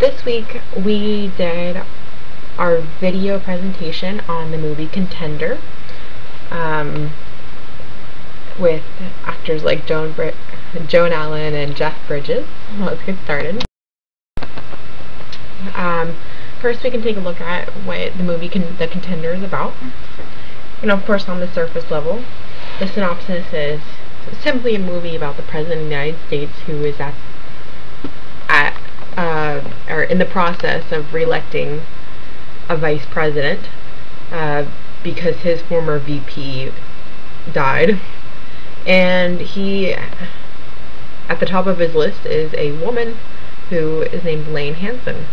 This week we did our video presentation on the movie Contender, with actors like Joan Allen and Jeff Bridges. Let's get started. First we can take a look at what the movie The Contender is about. Of course, on the surface level, the synopsis is simply a movie about the President of the United States who is or in the process of re-electing a vice president because his former VP died, and he, at the top of his list, is a woman who is named Lane Hansen.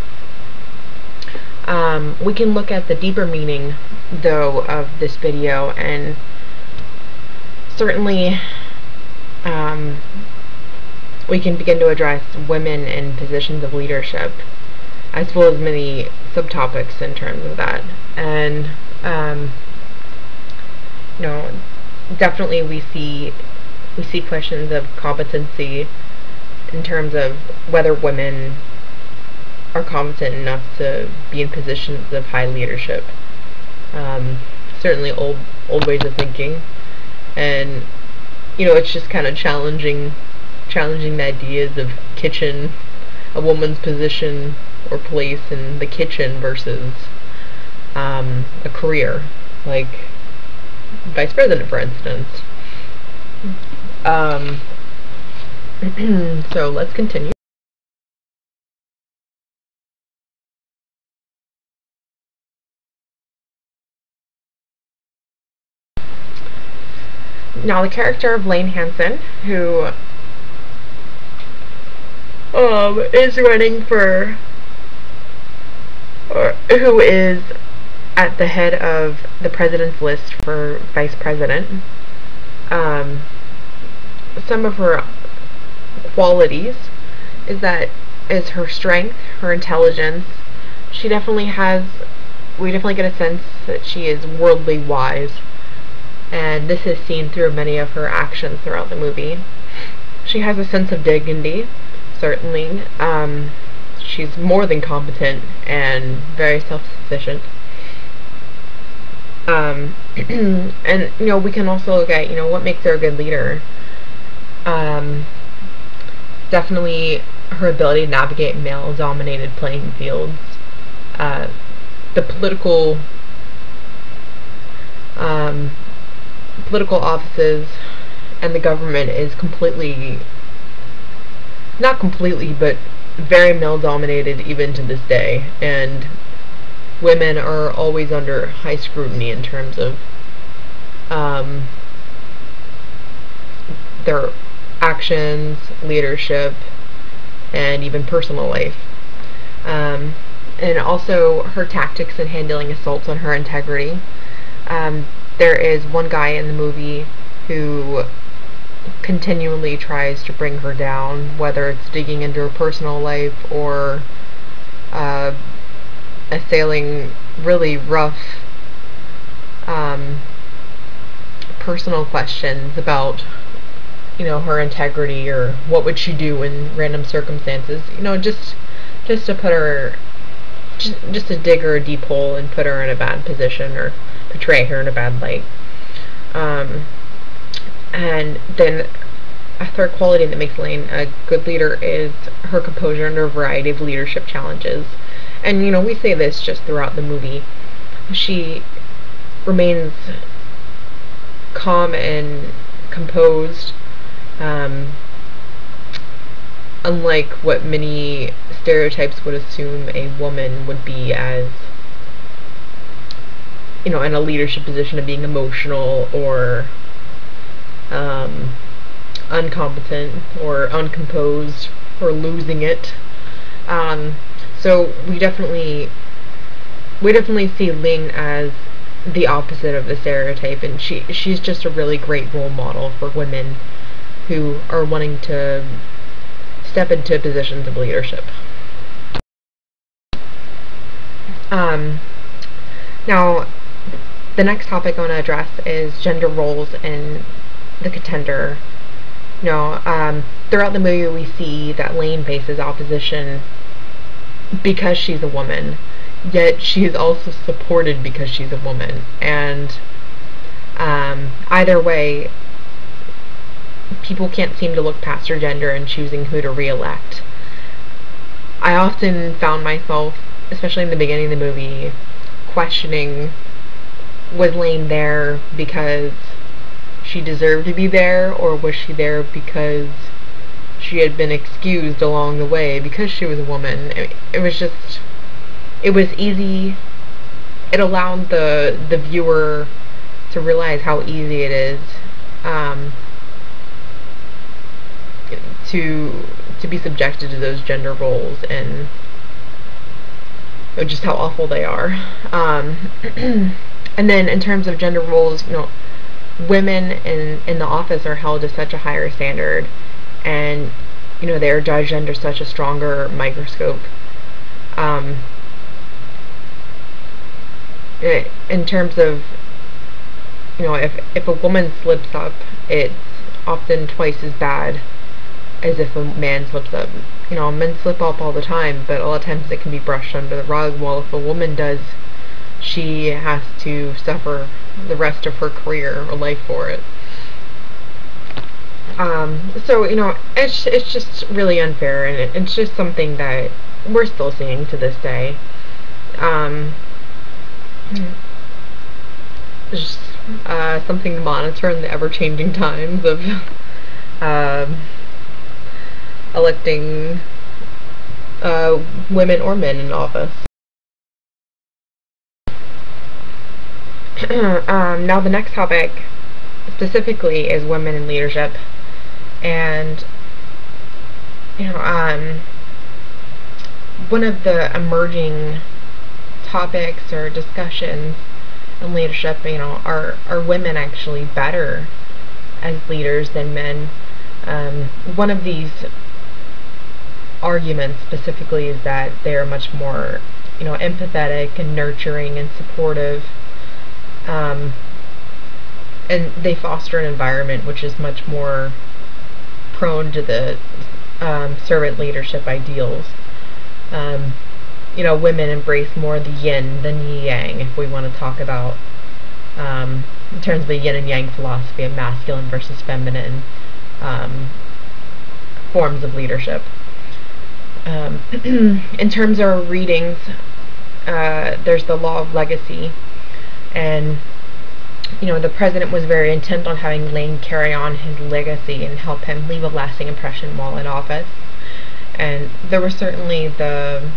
We can look at the deeper meaning, though, of this video, and certainly we can begin to address women in positions of leadership, as well as many subtopics in terms of that. And definitely we see questions of competency in terms of whether women are competent enough to be in positions of high leadership. Certainly old ways of thinking, and it's just kind of challenging the ideas of a woman's position or place in the kitchen versus a career, like vice president, for instance. So let's continue. Now, the character of Lane Hansen, who is running for, or who is at the head of the president's list for vice president. Some of her qualities is her strength, her intelligence. We definitely get a sense that she is worldly wise, and this is seen through many of her actions throughout the movie. She has a sense of dignity, certainly. She's more than competent and very self-sufficient. And we can also look at what makes her a good leader. Definitely her ability to navigate male-dominated playing fields. The political offices and the government is not completely, but very male-dominated even to this day, and women are always under high scrutiny in terms of their actions, leadership, and even personal life. And also her tactics in handling assaults on her integrity. There is one guy in the movie who continually tries to bring her down, whether it's digging into her personal life or assailing really rough personal questions about her integrity, or what would she do in random circumstances, just to put her, just to dig her a deep hole and put her in a bad position or portray her in a bad light. And then a third quality that makes Lane a good leader is her composure under a variety of leadership challenges. And we say this just throughout the movie. She remains calm and composed, unlike what many stereotypes would assume a woman would be, as in a leadership position, of being emotional or uncompetent or uncomposed or losing it. So we definitely see Ling as the opposite of the stereotype, and she's just a really great role model for women who are wanting to step into positions of leadership. Now, the next topic I want to address is gender roles in The Contender. Throughout the movie we see that Lane faces opposition because she's a woman, yet she is also supported because she's a woman. And either way, people can't seem to look past her gender in choosing who to re-elect. I often found myself, especially in the beginning of the movie, questioning, was Lane there because she deserved to be there, or was she there because she had been excused along the way because she was a woman? It was just, it was easy. It allowed the viewer to realize how easy it is to be subjected to those gender roles, and just how awful they are. And then in terms of gender roles, women in the office are held to such a higher standard, and they're judged under such a stronger microscope. In terms of, if a woman slips up, it's often twice as bad as if a man slips up. Men slip up all the time, but a lot of times it can be brushed under the rug. While if a woman does, she has to suffer the rest of her career or life for it. So it's just really unfair, and it's just something that we're still seeing to this day. It's just something to monitor in the ever-changing times of electing women or men in office. Now the next topic specifically is women in leadership, and one of the emerging topics or discussions in leadership, are women actually better as leaders than men? One of these arguments specifically is that they're much more, empathetic and nurturing and supportive, and they foster an environment which is much more prone to the servant leadership ideals. Women embrace more the yin than the yang, if we want to talk about in terms of the yin and yang philosophy of masculine versus feminine forms of leadership. In terms of readings, there's the law of legacy, and the president was very intent on having Lane carry on his legacy and help him leave a lasting impression while in office. And there was certainly the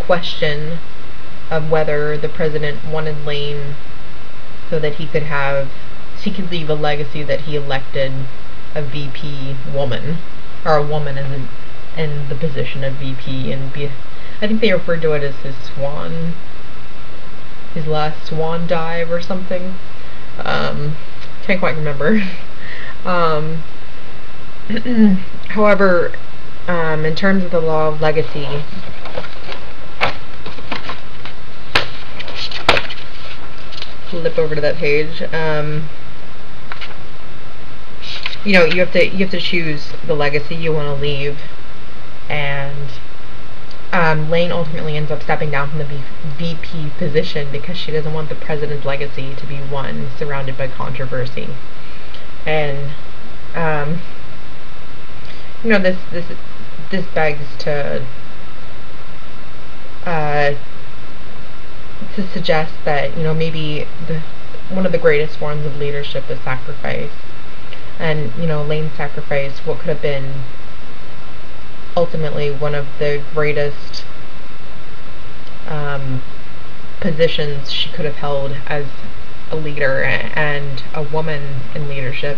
question of whether the president wanted Lane so that he could leave a legacy that he elected a VP woman, or a woman in the position of VP, and I think they referred to it as his last swan dive or something. Can't quite remember. However, in terms of the law of legacy, flip over to that page. You have to choose the legacy you want to leave, and Lane ultimately ends up stepping down from the VP position because she doesn't want the president's legacy to be one surrounded by controversy. And this begs to suggest that maybe one of the greatest forms of leadership is sacrifice. And Lane's sacrifice, what could have been ultimately one of the greatest positions she could have held as a leader and a woman in leadership,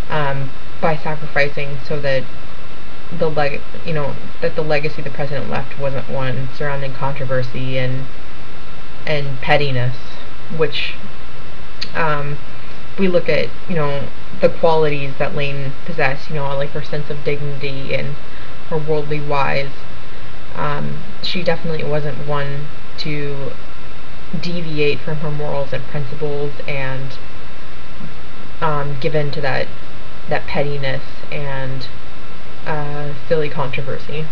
by sacrificing so that the legacy the president left wasn't one surrounding controversy and pettiness, which we look at the qualities that Lane possessed, like her sense of dignity and her worldly wise. She definitely wasn't one to deviate from her morals and principles and give in to that pettiness and silly controversy.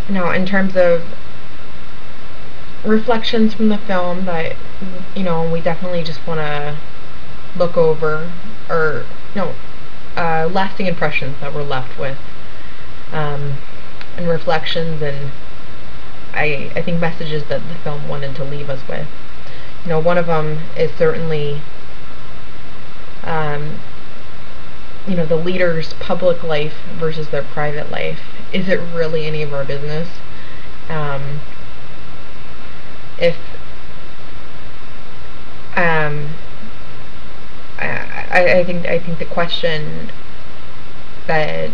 Now, in terms of reflections from the film that, we definitely just want to look over, or no, lasting impressions that we're left with, and reflections, and I think messages that the film wanted to leave us with. One of them is certainly, the leader's public life versus their private life. Is it really any of our business? If I think the question that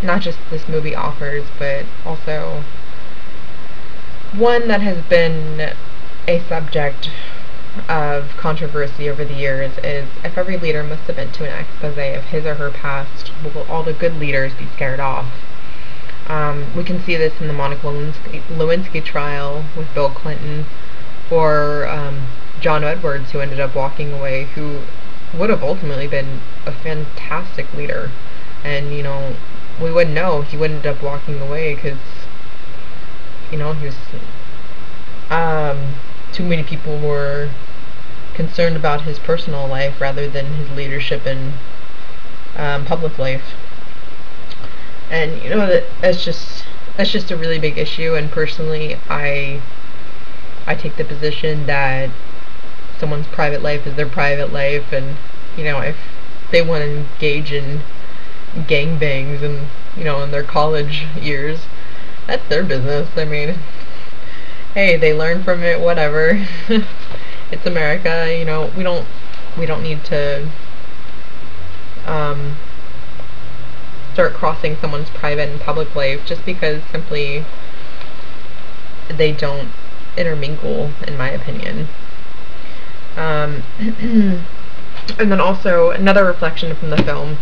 not just this movie offers, but also one that has been a subject of controversy over the years, is if every leader must submit to an expose of his or her past, will all the good leaders be scared off? We can see this in the Monica Lewinsky trial with Bill Clinton, or John Edwards, who ended up walking away, who would have ultimately been a fantastic leader. And, we wouldn't know. He would end up walking away because, he was, too many people were concerned about his personal life rather than his leadership in public life. And that's just a really big issue. And personally, I take the position that someone's private life is their private life, and if they want to engage in gangbangs and in their college years, that's their business. I mean, hey, they learn from it, whatever. It's America. We don't need to start crossing someone's private and public life just because simply they don't intermingle, in my opinion. And then also another reflection from the film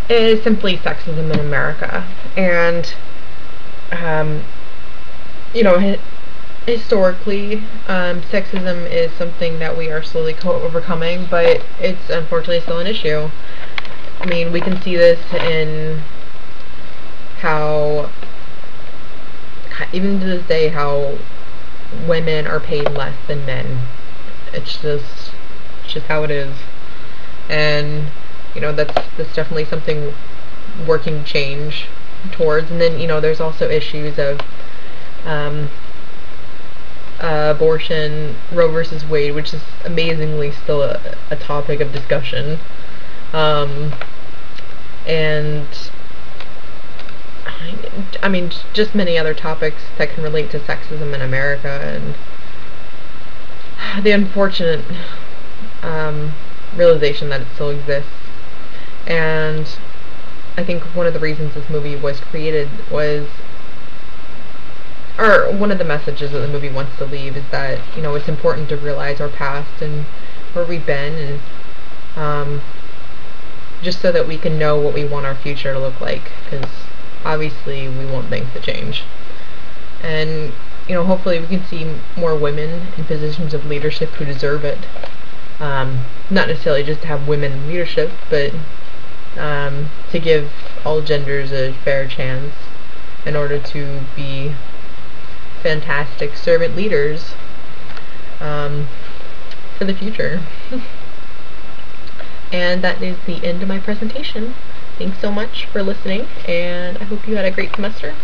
is simply sexism in America. And historically, sexism is something that we are slowly overcoming, but it's unfortunately still an issue. I mean, we can see this in how, even to this day, how women are paid less than men. It's just how it is. And that's definitely something working change towards. And then there's also issues of abortion, Roe versus Wade, which is amazingly still a topic of discussion. And I mean, just many other topics that can relate to sexism in America, and the unfortunate realization that it still exists. And I think one of the reasons this movie was created was, or one of the messages that the movie wants to leave, is that it's important to realize our past and where we've been, and just so that we can know what we want our future to look like, because obviously we want things to change. And hopefully we can see more women in positions of leadership who deserve it. Not necessarily just to have women in leadership, but to give all genders a fair chance in order to be fantastic servant leaders for the future. And that is the end of my presentation. Thanks so much for listening, and I hope you had a great semester.